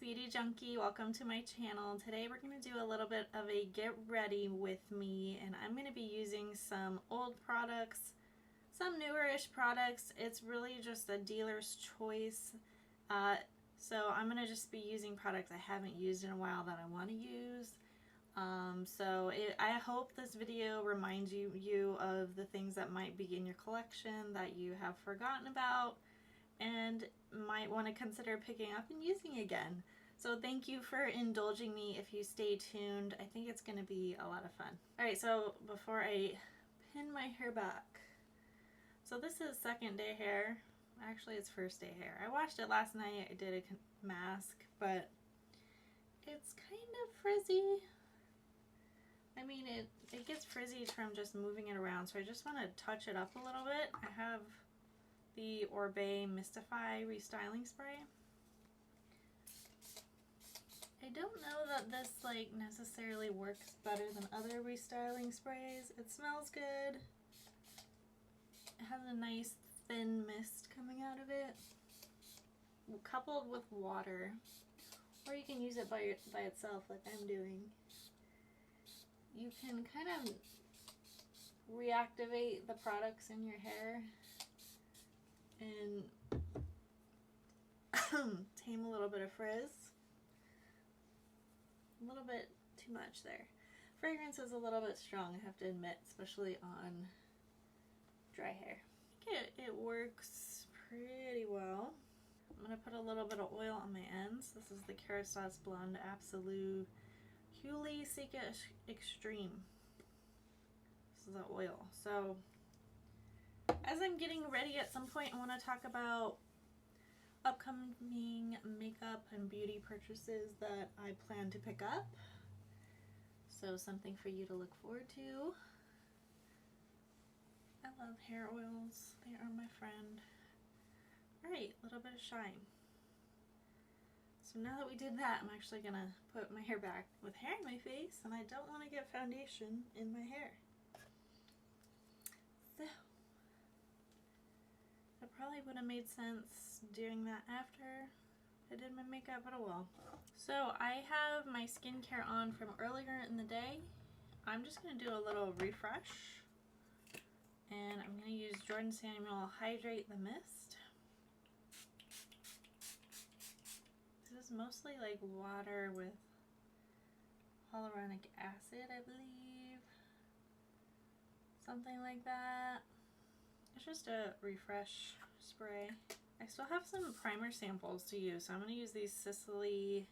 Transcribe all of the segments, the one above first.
beauty junkie, welcome to my channel. Today we're going to do a little bit of a get ready with me, and I'm going to be using some old products, some newer-ish products. It's really just a dealer's choice. So I'm going to just be using products I haven't used in a while that I want to use. I hope this video reminds you of the things that might be in your collection that you have forgotten about and might want to consider picking up and using again. So thank you for indulging me. If you stay tuned, I think it's going to be a lot of fun. Alright, so before I pin my hair back, so this is second day hair. Actually, it's first day hair. I washed it last night. I did a mask, but it's kind of frizzy. I mean, it gets frizzy from just moving it around, so I just want to touch it up a little bit. I have the Oribe Mystify restyling spray. I don't know that this like necessarily works better than other restyling sprays. It smells good. It has a nice thin mist coming out of it, coupled with water, or you can use it by itself like I'm doing. You can kind of reactivate the products in your hair and tame a little bit of frizz. A little bit too much there. Fragrance is a little bit strong, I have to admit, especially on dry hair. I think it works pretty well. I'm going to put a little bit of oil on my ends. This is the Kerastase Blond Absolu Huli Sika Extreme. This is the oil. So as I'm getting ready, at some point I want to talk about upcoming makeup and beauty purchases that I plan to pick up. So something for you to look forward to. I love hair oils. They are my friend. Alright, a little bit of shine. So now that we did that, I'm actually going to put my hair back with hair in my face, and I don't want to get foundation in my hair. So it probably would have made sense doing that after I did my makeup, but oh well. So I have my skincare on from earlier in the day. I'm just going to do a little refresh, and I'm going to use Jordan Samuel Hydrate the Mist. This is mostly like water with hyaluronic acid, I believe. Something like that. It's just a refresh spray. I still have some primer samples to use, so I'm going to use these Sisley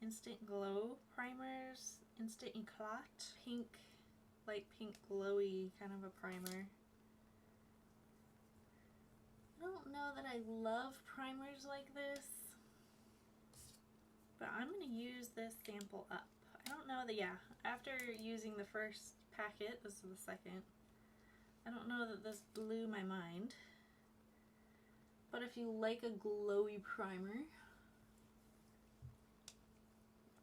Instant Glow primers. Instant Eclat. Pink, light pink glowy kind of a primer. I don't know that I love primers like this, but I'm going to use this sample up. I don't know that, yeah, after using the first packet, this is the second, I don't know that this blew my mind. But if you like a glowy primer,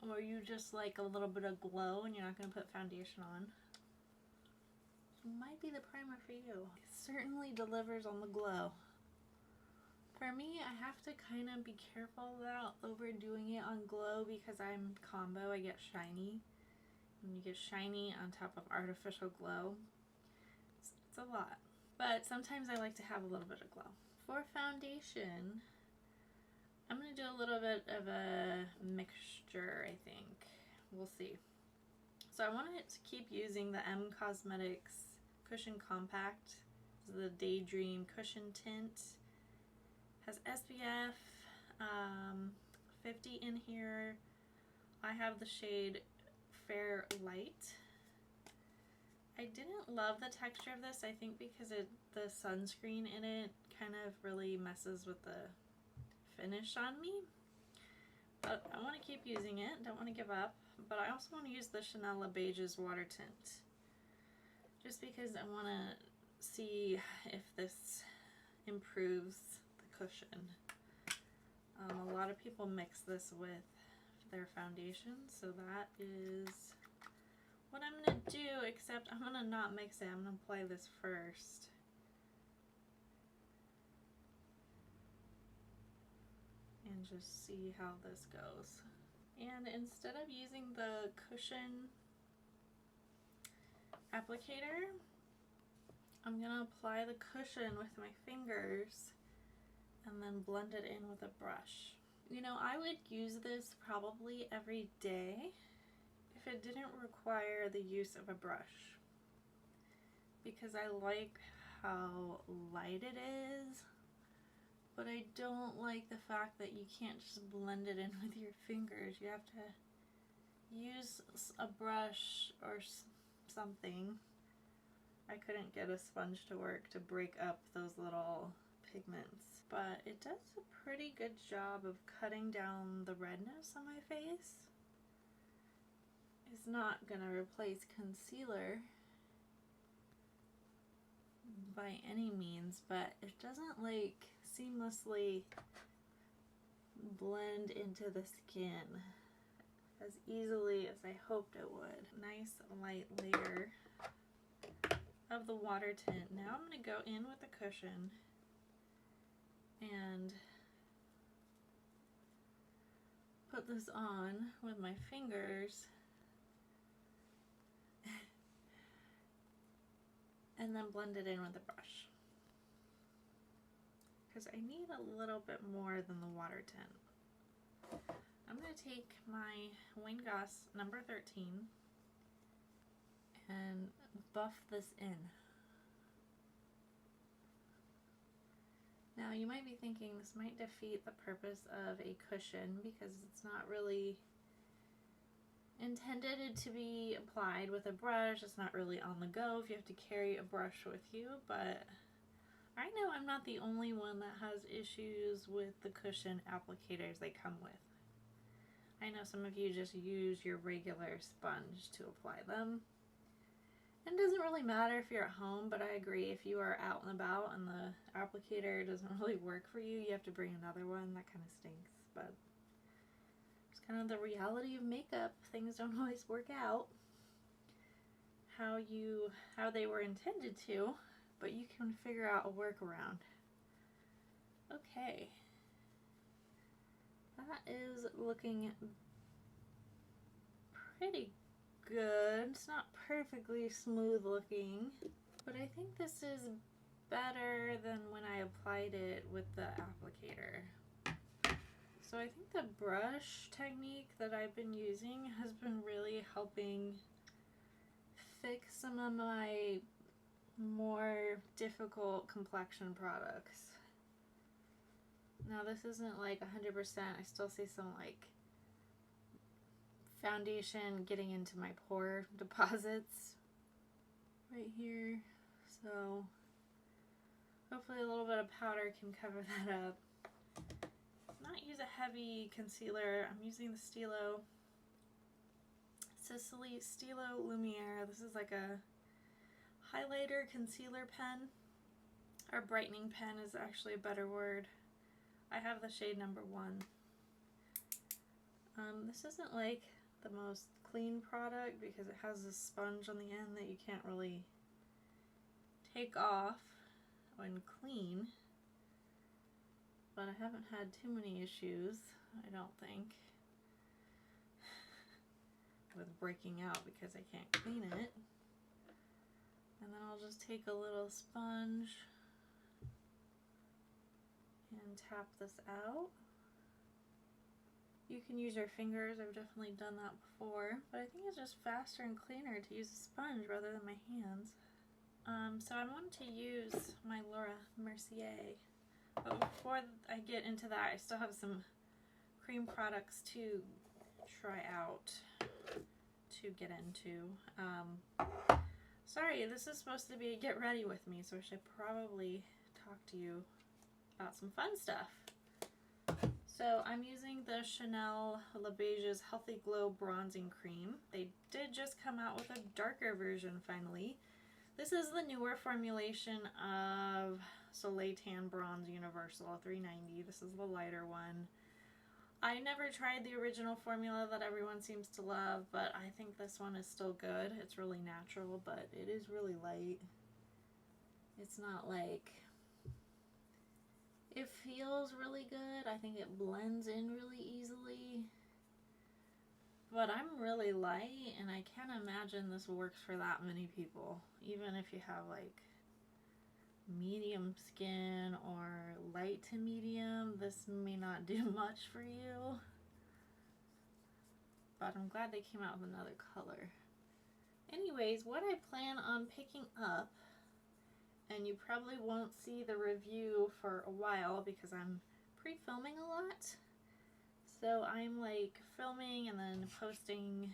or you just like a little bit of glow and you're not going to put foundation on, it might be the primer for you. It certainly delivers on the glow. For me, I have to kind of be careful about overdoing it on glow because I'm combo, I get shiny. When you get shiny on top of artificial glow, it's a lot. But sometimes I like to have a little bit of glow. For foundation, I'm going to do a little bit of a mixture, I think. We'll see. So I wanted to keep using the M Cosmetics Cushion Compact. This is the Daydream Cushion Tint. Has SPF 50 in here. I have the shade Fair Light. I didn't love the texture of this, I think because the sunscreen in it kind of really messes with the finish on me. But I want to keep using it, don't want to give up. But I also want to use the Chanel Beiges water tint, just because I want to see if this improves the cushion. A lot of people mix this with their foundation, so that is what I'm going to do, except I'm going to not mix it. I'm going to apply this first. and and just see how this goes. And instead of using the cushion applicator, I'm gonna apply the cushion with my fingers and then blend it in with a brush. You know, I would use this probably every day if it didn't require the use of a brush, because I like how light it is, but I don't like the fact that you can't just blend it in with your fingers. You have to use a brush or something. I couldn't get a sponge to work to break up those little pigments, but it does a pretty good job of cutting down the redness on my face. It's not gonna replace concealer by any means, but it doesn't like seamlessly blend into the skin as easily as I hoped it would. Nice light layer of the water tint. Now I'm going to go in with the cushion and put this on with my fingers and then blend it in with a brush, because I need a little bit more than the water tint. I'm going to take my Wayne Goss number 13 and buff this in. Now you might be thinking this might defeat the purpose of a cushion, because it's not really intended to be applied with a brush. It's not really on the go if you have to carry a brush with you, but I know I'm not the only one that has issues with the cushion applicators they come with. I know some of you just use your regular sponge to apply them. It doesn't really matter if you're at home, but I agree, if you are out and about and the applicator doesn't really work for you, you have to bring another one. That kind of stinks, but it's kind of the reality of makeup. Things don't always work out how they were intended to, but you can figure out a workaround. Okay. That is looking pretty good. It's not perfectly smooth looking, but I think this is better than when I applied it with the applicator. So I think the brush technique that I've been using has been really helping fix some of my more difficult complexion products. Now this isn't like 100%, I still see some like foundation getting into my pore deposits right here, so hopefully a little bit of powder can cover that up. Not use a heavy concealer, I'm using the Stylo, Sisley Stylo Lumiere. This is like a highlighter concealer pen, or brightening pen is actually a better word. I have the shade number 1. This isn't like the most clean product because it has this sponge on the end that you can't really take off when clean, but I haven't had too many issues, I don't think, with breaking out because I can't clean it. And then I'll just take a little sponge and tap this out. You can use your fingers, I've definitely done that before, but I think it's just faster and cleaner to use a sponge rather than my hands. So I want to use my Mercier, but before I get into that, I still have some cream products to try out, to get into. Sorry, this is supposed to be a get ready with me, so I should probably talk to you about some fun stuff. So I'm using the Chanel Beiges Healthy Glow Bronzing Cream. They did just come out with a darker version finally. This is the newer formulation of Soleil Tan Bronze Universal 390. This is the lighter one. I never tried the original formula that everyone seems to love, but I think this one is still good. It's really natural, but it is really light. It's not like It feels really good. I think it blends in really easily. But I'm really light, and I can't imagine this works for that many people. Even if you have like medium skin or light to medium, this may not do much for you. But I'm glad they came out with another color. Anyways, what I plan on picking up, and you probably won't see the review for a while because I'm pre-filming a lot. So I'm like filming and then posting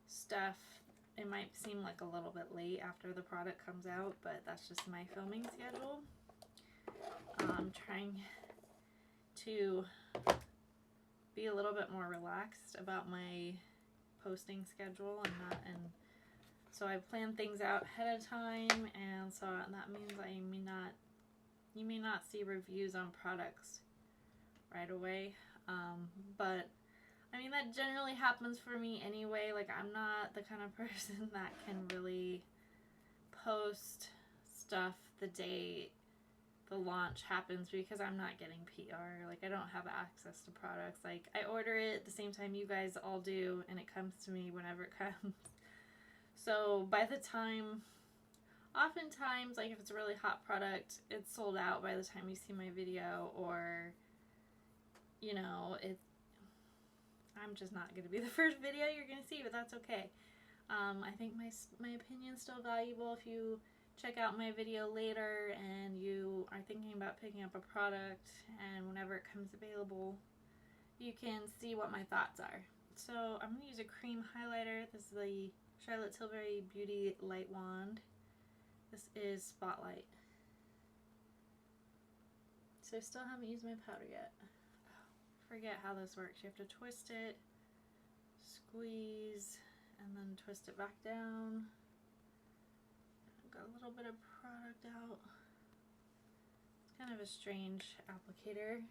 stuff. It might seem like a little bit late after the product comes out, but that's just my filming schedule. I'm trying to be a little bit more relaxed about my posting schedule and so I plan things out ahead of time, and so that means you may not see reviews on products right away. But I mean, that generally happens for me anyway. Like, I'm not the kind of person that can really post stuff the day the launch happens because I'm not getting PR. Like, I don't have access to products. Like, I order it at the same time you guys all do, and it comes to me whenever it comes. So by the time, oftentimes, like if it's a really hot product, it's sold out by the time you see my video, or, you know, I'm just not going to be the first video you're going to see, but that's okay. I think my opinion's still valuable if you check out my video later and you are thinking about picking up a product, and whenever it comes available, you can see what my thoughts are. So I'm going to use a cream highlighter. This is the Charlotte Tilbury Beauty Light Wand. This is Spotlight. So I still haven't used my powder yet. Forget how this works. You have to twist it, squeeze, and then twist it back down. Got a little bit of product out. It's kind of a strange applicator.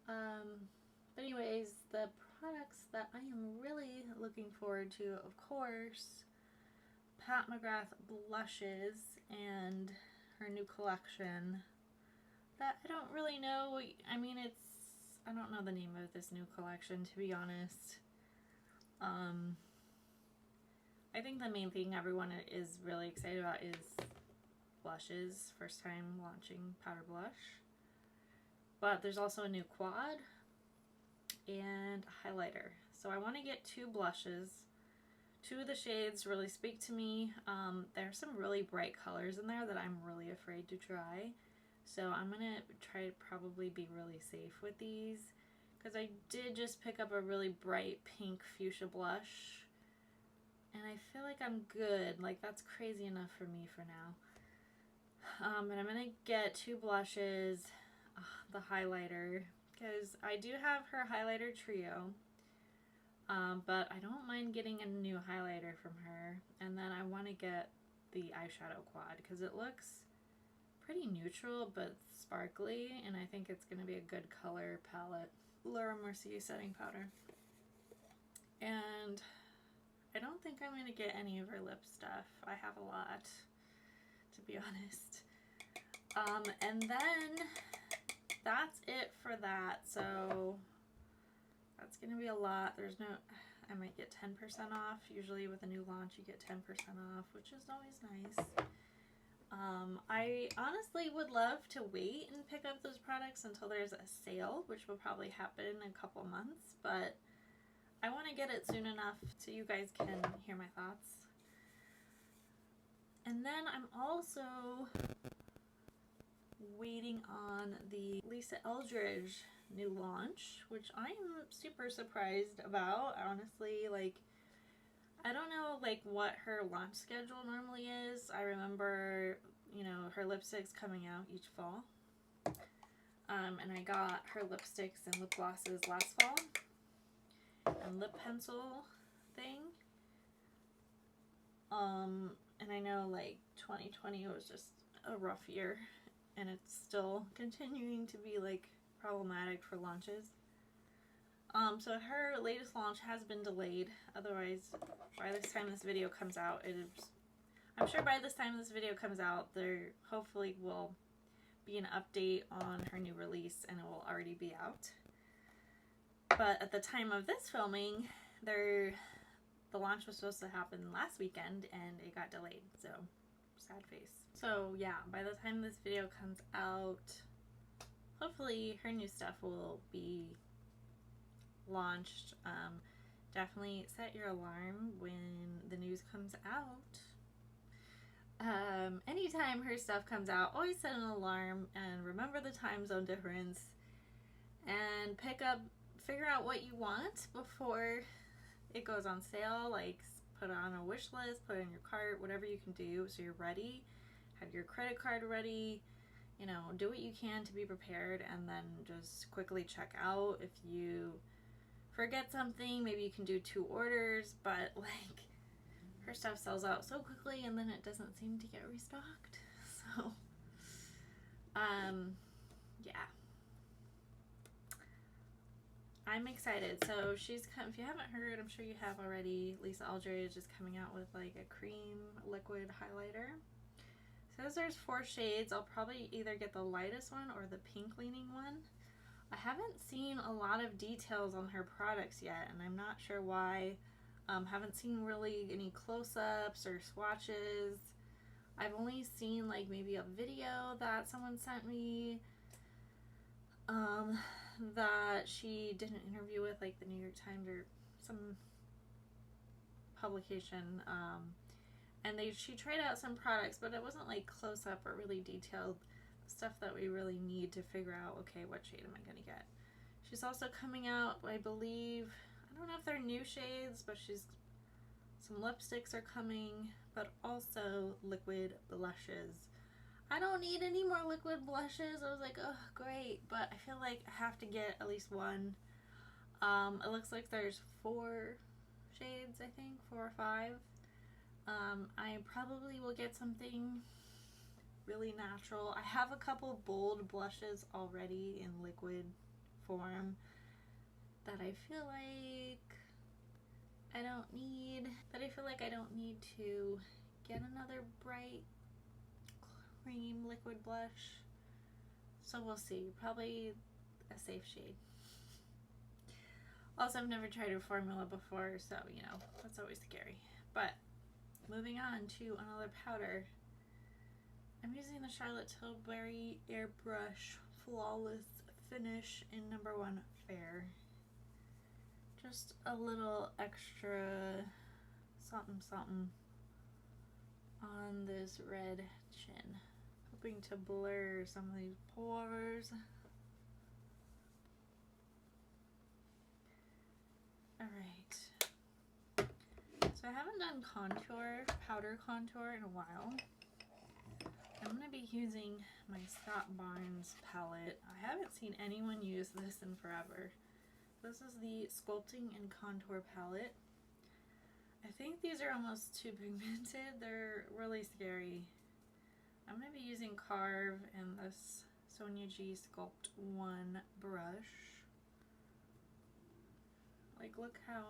But anyways, the products that I am really looking forward to, of course, Pat McGrath blushes and her new collection that I don't really know. I mean, I don't know the name of this new collection, to be honest. I think the main thing everyone is really excited about is blushes, first time launching powder blush. But there's also a new quad and a highlighter. So I want to get 2 blushes. 2 of the shades really speak to me. There's some really bright colors in there that I'm really afraid to try. So I'm going to try to probably be really safe with these, because I did just pick up a really bright pink fuchsia blush. And I feel like I'm good. Like, that's crazy enough for me for now. And I'm going to get 2 blushes, the highlighter, because I do have her highlighter trio. But I don't mind getting a new highlighter from her. And then I want to get the eyeshadow quad because it looks pretty neutral but sparkly, and I think it's going to be a good color palette. Laura Mercier setting powder. And I don't think I'm going to get any of her lip stuff. I have a lot, to be honest. And then that's it for that. So that's going to be a lot. I might get 10% off. Usually with a new launch you get 10% off, which is always nice. I honestly would love to wait and pick up those products until there's a sale, which will probably happen in a couple months, but I want to get it soon enough so you guys can hear my thoughts. And then I'm also waiting on the Lisa Eldridge new launch, which I am super surprised about, honestly. Like, I don't know like what her launch schedule normally is. I remember, you know, her lipsticks coming out each fall. And I got her lipsticks and lip glosses last fall. And lip pencil thing. And I know like 2020 was just a rough year, and it's still continuing to be like problematic for launches. So her latest launch has been delayed. Otherwise, by this time this video comes out, I'm sure by this time this video comes out, there hopefully will be an update on her new release and it will already be out. But at the time of this filming, the launch was supposed to happen last weekend and it got delayed, so sad face. So yeah, by the time this video comes out, hopefully her new stuff will be launched. Definitely set your alarm when the news comes out. Anytime her stuff comes out, always set an alarm and remember the time zone difference and figure out what you want before it goes on sale. Like, put it on a wish list, put it in your cart, whatever you can do so you're ready. Have your credit card ready, you know, do what you can to be prepared, and then just quickly check out. If you forget something, maybe you can do 2 orders, but like, her stuff sells out so quickly and then it doesn't seem to get restocked. So yeah, I'm excited. So she's come, if you haven't heard, I'm sure you have already, Lisa Aldridge is coming out with like a cream liquid highlighter. Says there's 4 shades. I'll probably either get the lightest one or the pink leaning one. I haven't seen a lot of details on her products yet, and I'm not sure why. Haven't seen really any close-ups or swatches. I've only seen like maybe a video that someone sent me that she did an interview with like the New York Times or some publication, and she tried out some products, but it wasn't like close-up or really detailed stuff that we really need to figure out, okay, what shade am I going to get. She's also coming out, I believe, I don't know if they're new shades, but some lipsticks are coming, but also liquid blushes. I don't need any more liquid blushes. I was like, oh, great, but I feel like I have to get at least one. It looks like there's 4 shades, I think, 4 or 5. I probably will get something really natural. I have a couple bold blushes already in liquid form that I feel like I don't need, to get another bright cream liquid blush. So we'll see. Probably a safe shade. Also, I've never tried a formula before, so you know, that's always scary. But moving on to another powder. I'm using the Charlotte Tilbury Airbrush Flawless Finish in number 1 Fair. Just a little extra something on this red chin. Hoping to blur some of these pores. Alright. So I haven't done powder contour in a while. I'm going to be using my Scott Barnes palette. I haven't seen anyone use this in forever. This is the Sculpting and Contour palette. I think these are almost too pigmented. They're really scary. I'm going to be using Carve and this Sonia G Sculpt 1 brush. Like, look how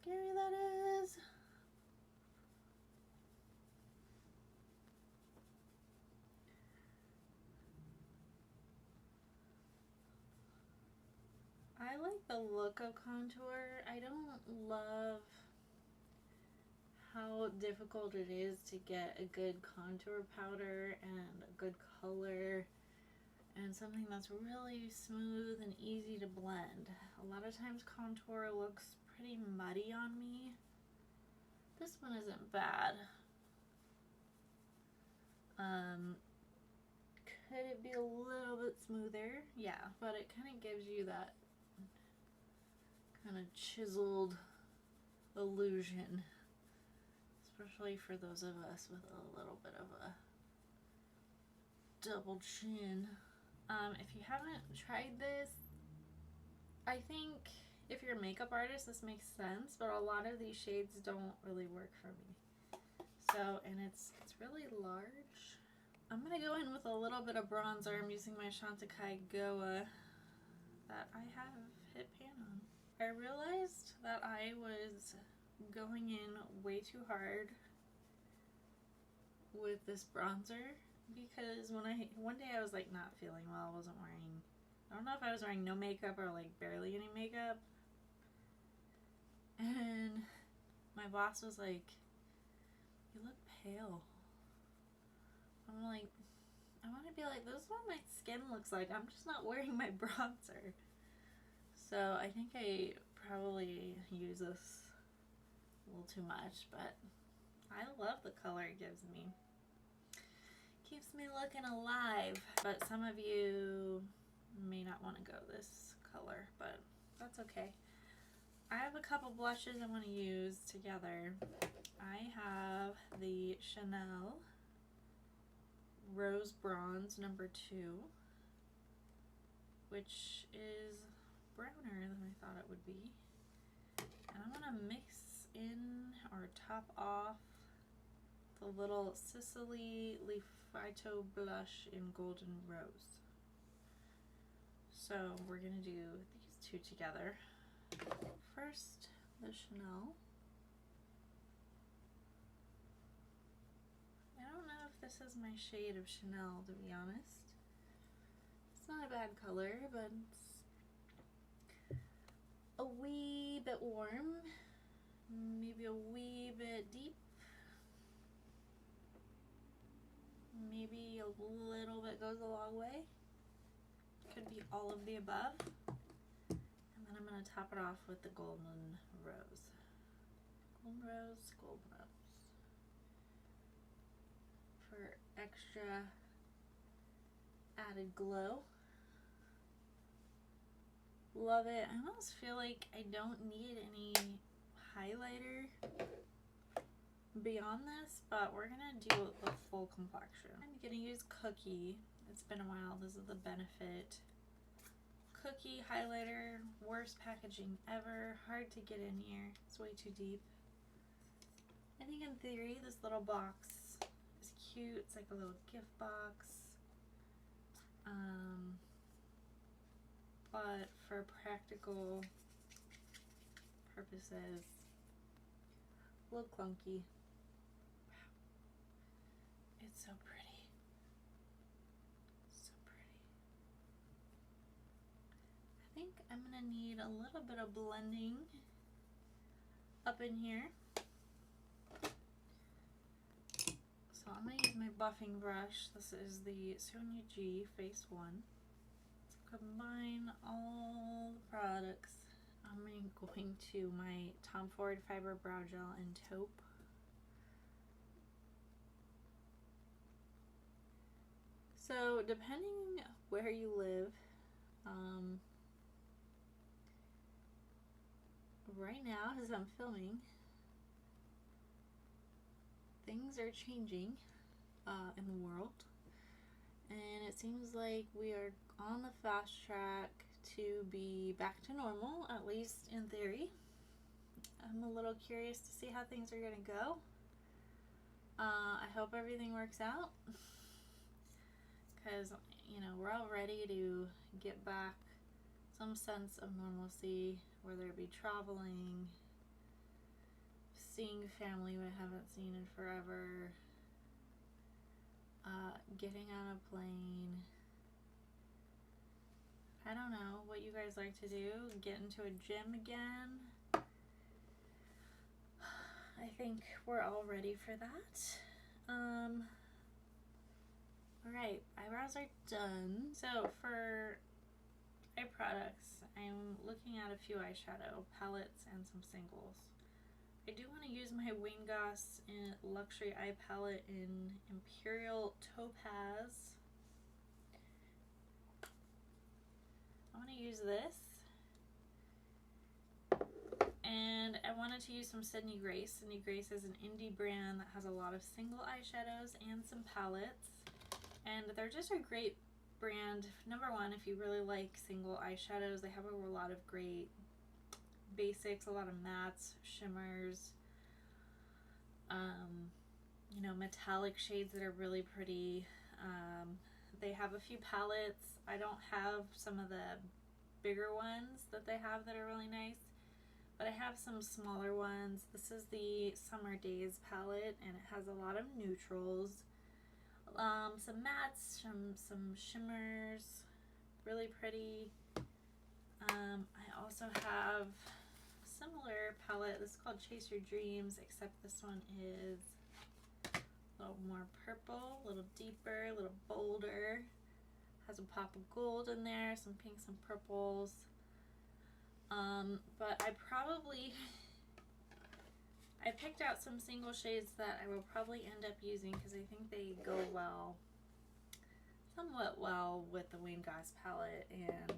scary that is. I like the look of contour. I don't love how difficult it is to get a good contour powder and a good color and something that's really smooth and easy to blend. A lot of times contour looks pretty muddy on me. This one isn't bad. Could it be a little bit smoother? Yeah, but it kind of gives you that kind of chiseled illusion, especially for those of us with a little bit of a double chin. If you haven't tried this, I think if you're a makeup artist this makes sense, but a lot of these shades don't really work for me. So, and it's really large. I'm gonna go in with a little bit of bronzer. I'm using my Chantecaille Goa that I have hit pan on. I realized that I was going in way too hard with this bronzer because one day I was like not feeling well. I wasn't wearing, I don't know if I was wearing no makeup or like barely any makeup. And my boss was like, "You look pale." I'm like, I want to be like, this is what my skin looks like. I'm just not wearing my bronzer. So I think I probably use this a little too much, but I love the color it gives me. Keeps me looking alive. But some of you may not want to go this color, but that's okay. I have a couple blushes I want to use together. I have the Chanel Rose Bronze number 2, which is browner than I thought it would be. And I'm going to mix in or top off the little Sisley Phyto blush in Golden Rose. So we're going to do these two together. First, the Chanel. I don't know if this is my shade of Chanel, to be honest. It's not a bad color, but it's a wee bit warm, maybe a wee bit deep, maybe a little bit goes a long way. Could be all of the above. And then I'm going to top it off with the Golden Rose. Golden Rose, Golden Rose. For extra added glow. Love it. I almost feel like I don't need any highlighter beyond this, but we're gonna do a full complexion. I'm gonna use Cookie. It's been a while. This is the Benefit Cookie highlighter. Worst packaging ever. Hard to get in here. It's way too deep. I think in theory this little box is cute. It's like a little gift box. But for practical purposes, a little clunky. Wow. It's so pretty. So pretty. I think I'm gonna need a little bit of blending up in here. So I'm gonna use my buffing brush. This is the Sonia G Face 1. Combine all the products. I'm going to my Tom Ford Fiber Brow Gel in Taupe. So depending where you live, right now as I'm filming, things are changing in the world. And it seems like we are on the fast track to be back to normal, at least in theory. I'm a little curious to see how things are going to go. I hope everything works out, because, you know, we're all ready to get back some sense of normalcy, whether it be traveling, seeing family we haven't seen in forever, getting on a plane. I don't know what you guys like to do. Get into a gym again. I think we're all ready for that. Alright, eyebrows are done. So for eye products, I'm looking at a few eyeshadow palettes and some singles. I do want to use my Goss in Luxury Eye Palette in Imperial Topaz. I want to use this. And I wanted to use some Sydney Grace. Sydney Grace is an indie brand that has a lot of single eyeshadows and some palettes. And they're just a great brand. Number one, if you really like single eyeshadows, they have a lot of great basics, a lot of mattes, shimmers, you know, metallic shades that are really pretty. They have a few palettes. I don't have some of the bigger ones that they have that are really nice, but I have some smaller ones. This is the Summer Days palette, and it has a lot of neutrals, some mattes, some shimmers, really pretty. I also have a similar palette. This is called Chase Your Dreams, except this one is a little more purple, a little deeper, a little bolder. Has a pop of gold in there, some pinks and purples. But I picked out some single shades that I will probably end up using because I think they go well, somewhat well with the Wayne Goss palette. And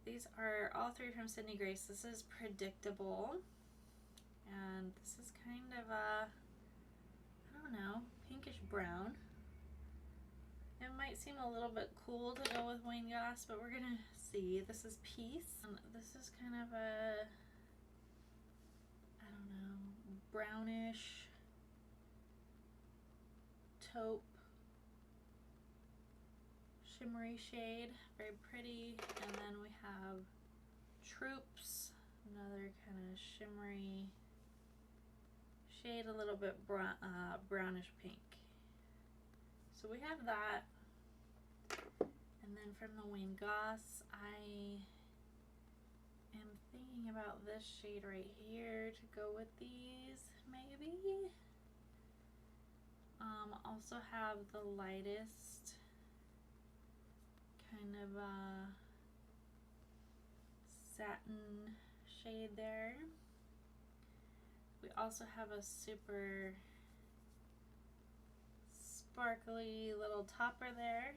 these are all three from Sydney Grace. This is Predictable, and this is kind of a, I don't know, pinkish brown. It might seem a little bit cool to go with Wayne Goss, but we're gonna see. This is Peace. This is kind of a, I don't know, brownish taupe shimmery shade, very pretty. And then we have Troops, another kind of shimmery shade, a little bit brownish pink. So we have that. And then from the Wayne Goss, I am thinking about this shade right here to go with these, maybe. Also have the lightest kind of satin shade there. We also have a super sparkly little topper there.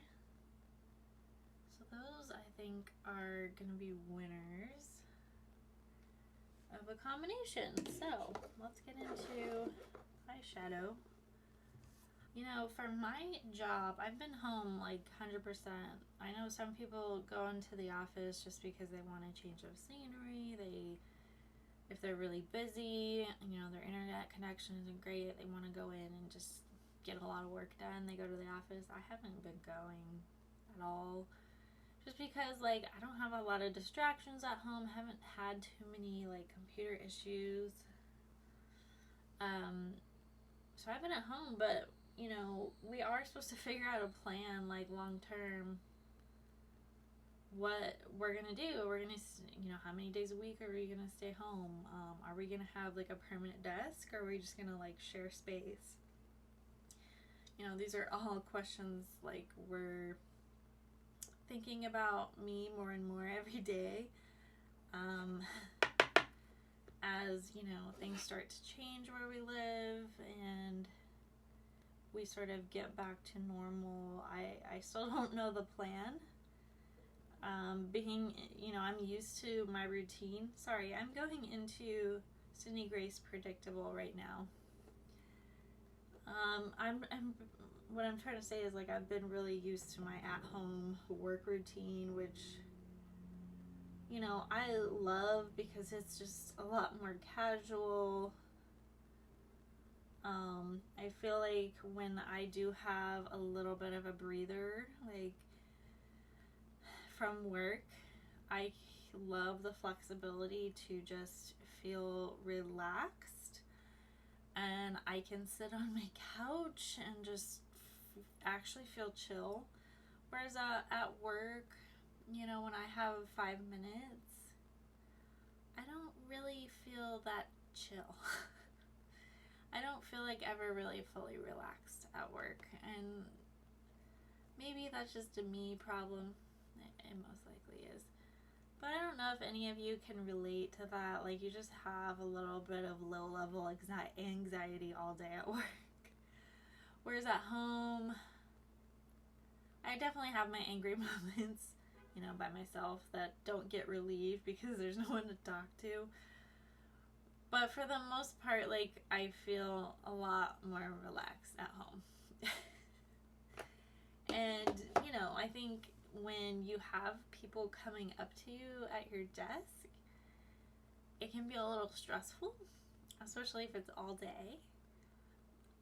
So those, I think, are gonna be winners of a combination. So let's get into eyeshadow. You know, for my job, I've been home like 100%. I know some people go into the office just because they want a change of scenery. If they're really busy, you know, their internet connection isn't great, they want to go in and just get a lot of work done. They go to the office. I haven't been going at all, just because like I don't have a lot of distractions at home. Haven't had too many like computer issues. So I've been at home, but you know, we are supposed to figure out a plan, like long term, what we're gonna do. We're gonna, you know, how many days a week are we gonna stay home? Are we gonna have like a permanent desk, or are we just gonna like share space? You know, these are all questions like we're thinking about me more and more every day. As you know, things start to change where we live and we sort of get back to normal. I still don't know the plan. Being, you know, I'm used to my routine. Sorry, I'm going into Sydney Grace Predictable right now. What I'm trying to say is like I've been really used to my at-home work routine, which, you know, I love because it's just a lot more casual. I feel like when I do have a little bit of a breather, like from work, I love the flexibility to just feel relaxed, and I can sit on my couch and just actually feel chill. Whereas at work, you know, when I have 5 minutes, I don't really feel that chill. I don't feel like ever really fully relaxed at work, and maybe that's just a me problem. It most likely is. But I don't know if any of you can relate to that. Like, you just have a little bit of low-level anxiety all day at work. Whereas at home, I definitely have my angry moments, you know, by myself that don't get relieved because there's no one to talk to. But for the most part, like, I feel a lot more relaxed at home. And, you know, I think when you have people coming up to you at your desk, it can be a little stressful, especially if it's all day.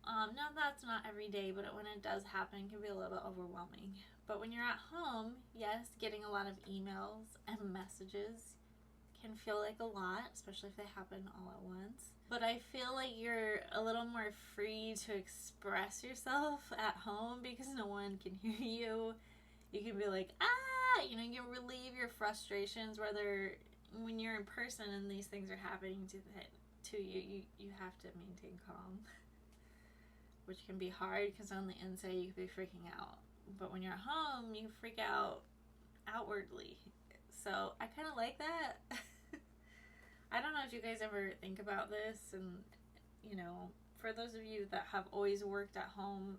Now that's not every day, but when it does happen, it can be a little bit overwhelming. But when you're at home, yes, getting a lot of emails and messages can feel like a lot, especially if they happen all at once. But I feel like you're a little more free to express yourself at home because no one can hear you. You can be like, ah, you know, you can relieve your frustrations, whether when you're in person and these things are happening to you, you have to maintain calm, which can be hard because on the inside you could be freaking out. But when you're at home, you freak out outwardly. So I kind of like that. I don't know if you guys ever think about this, and you know, for those of you that have always worked at home,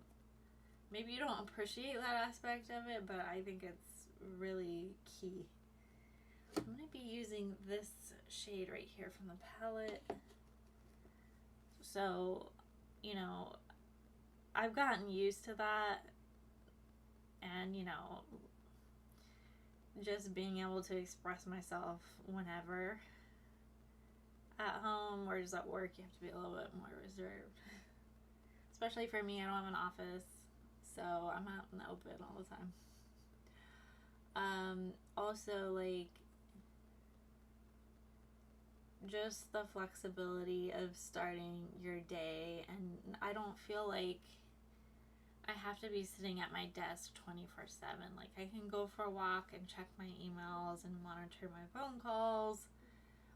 maybe you don't appreciate that aspect of it, but I think it's really key. I'm going to be using this shade right here from the palette. So, you know, I've gotten used to that, and you know, just being able to express myself whenever. At home or just at work, you have to be a little bit more reserved. Especially for me, I don't have an office, so I'm out in the open all the time. Also, like, just the flexibility of starting your day, and I don't feel like I have to be sitting at my desk 24/7. Like, I can go for a walk and check my emails and monitor my phone calls.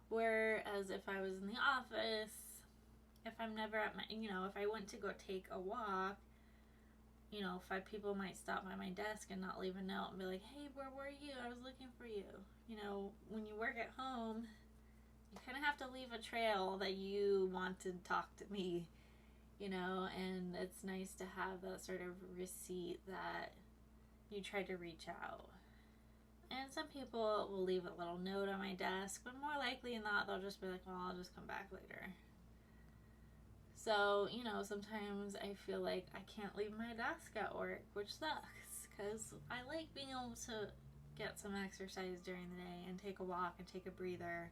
Whereas if I was in the office, if I'm never at my, you know, if I went to go take a walk, you know, 5 people might stop by my desk and not leave a note and be like, hey, where were you? I was looking for you. You know, when you work at home, you kind of have to leave a trail that you want to talk to me, you know, and it's nice to have that sort of receipt that you try to reach out. And some people will leave a little note on my desk, but more likely than not, they'll just be like, well, I'll just come back later. So, you know, sometimes I feel like I can't leave my desk at work, which sucks, because I like being able to get some exercise during the day and take a walk and take a breather.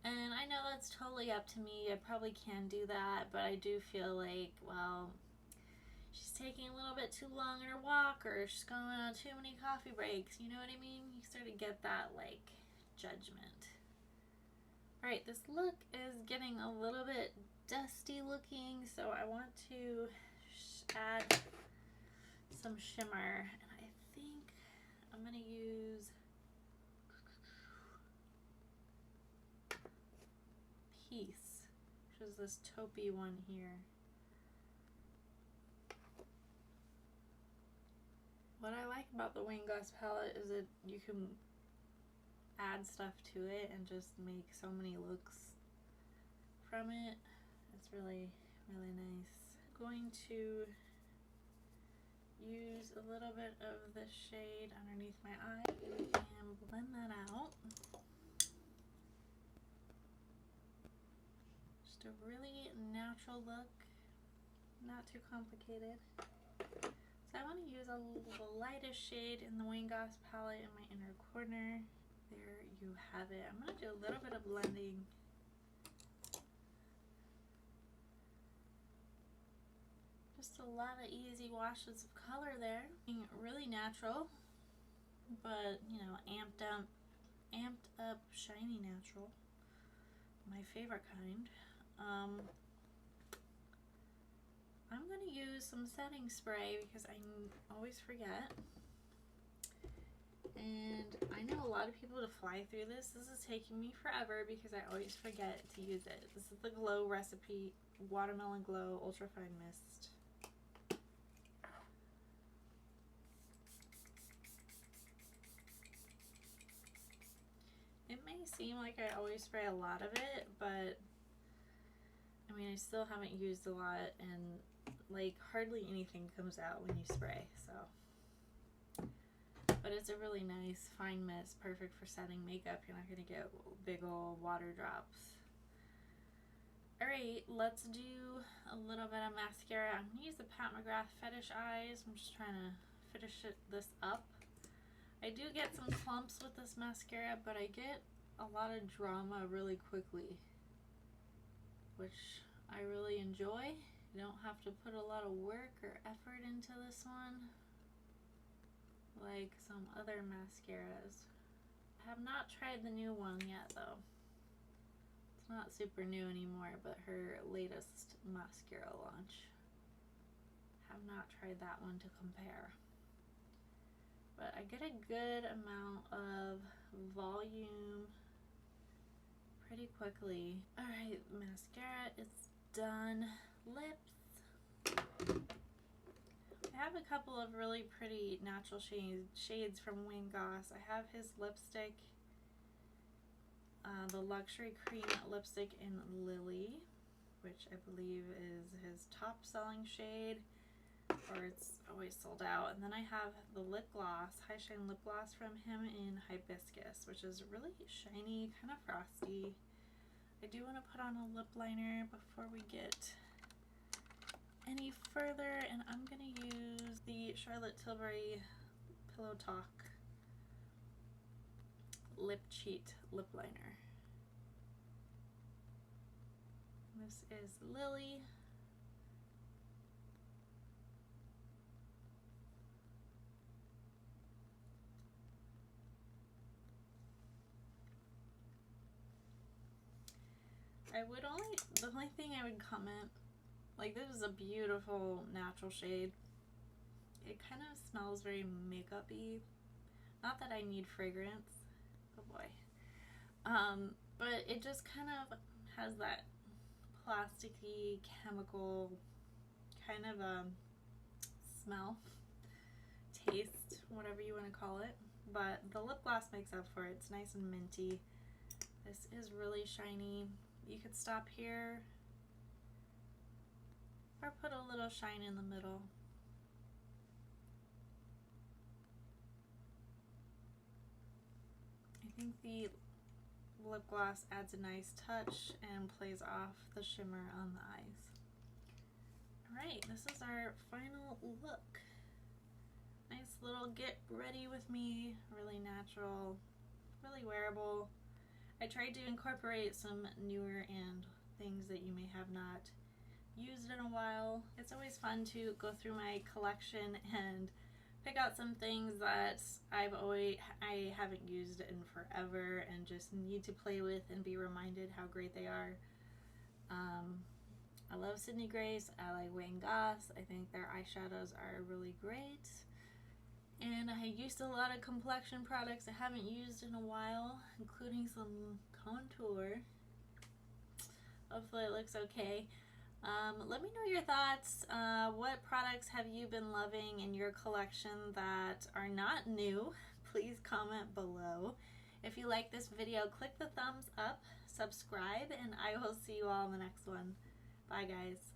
And I know that's totally up to me. I probably can do that, but I do feel like, well, she's taking a little bit too long in her walk, or she's going on too many coffee breaks. You know what I mean? You sort of get that, like, judgment. Alright, this look is getting a little bit dusty looking, so I want to add some shimmer. And I think I'm going to use Peace, which is this taupey one here. What I like about the Goss palette is that you can add stuff to it and just make so many looks from it. It's really, really nice. I'm going to use a little bit of this shade underneath my eye and blend that out. Just a really natural look, not too complicated. So I want to use the lightest shade in the Goss palette in my inner corner. There you have it. I'm going to do a little bit of blending. Just a lot of easy washes of color there. Really natural, but you know, amped up, shiny natural. My favorite kind. I'm going to use some setting spray because I always forget. And I know a lot of people to fly through this. This is taking me forever because I always forget to use it. This is the Glow Recipe Watermelon Glow Ultra Fine Mist. It may seem like I always spray a lot of it, but I mean, I still haven't used a lot, and like hardly anything comes out when you spray, so. But it's a really nice fine mist, perfect for setting makeup. You're not gonna get big old water drops. Alright, let's do a little bit of mascara. I'm gonna use the Pat McGrath Fetish Eyes. I'm just trying to finish this up. I do get some clumps with this mascara, but I get a lot of drama really quickly, which I really enjoy. You don't have to put a lot of work or effort into this one like some other mascaras. Have not tried the new one yet though. It's not super new anymore, but her latest mascara launch. Have not tried that one to compare. But I get a good amount of volume pretty quickly. Alright, mascara is done. Lips. I have a couple of really pretty natural shades from Goss. I have his lipstick, the Luxury Cream lipstick in Lily, which I believe is his top selling shade, or it's always sold out. And then I have the lip gloss, High Shine lip gloss from him in Hibiscus, which is really shiny, kind of frosty. I do want to put on a lip liner before we get any further, and I'm going to use the Charlotte Tilbury Pillow Talk Lip Cheat lip liner. This is Lily. The only thing I would comment, like, this is a beautiful natural shade. It kind of smells very makeup-y. Not that I need fragrance, oh boy. But it just kind of has that plasticky, chemical kind of smell, taste, whatever you want to call it. But the lip gloss makes up for it. It's nice and minty. This is really shiny. You could stop here or put a little shine in the middle. I think the lip gloss adds a nice touch and plays off the shimmer on the eyes. Alright, this is our final look. Nice little get ready with me, really natural, really wearable. I tried to incorporate some newer and things that you may have not used in a while. It's always fun to go through my collection and pick out some things that I haven't used in forever and just need to play with and be reminded how great they are. I love Sydney Grace. I like Goss. I think their eyeshadows are really great. And I used a lot of complexion products I haven't used in a while, including some contour. Hopefully it looks okay. Let me know your thoughts. What products have you been loving in your collection that are not new? Please comment below. If you like this video, click the thumbs up, subscribe, and I will see you all in the next one. Bye, guys.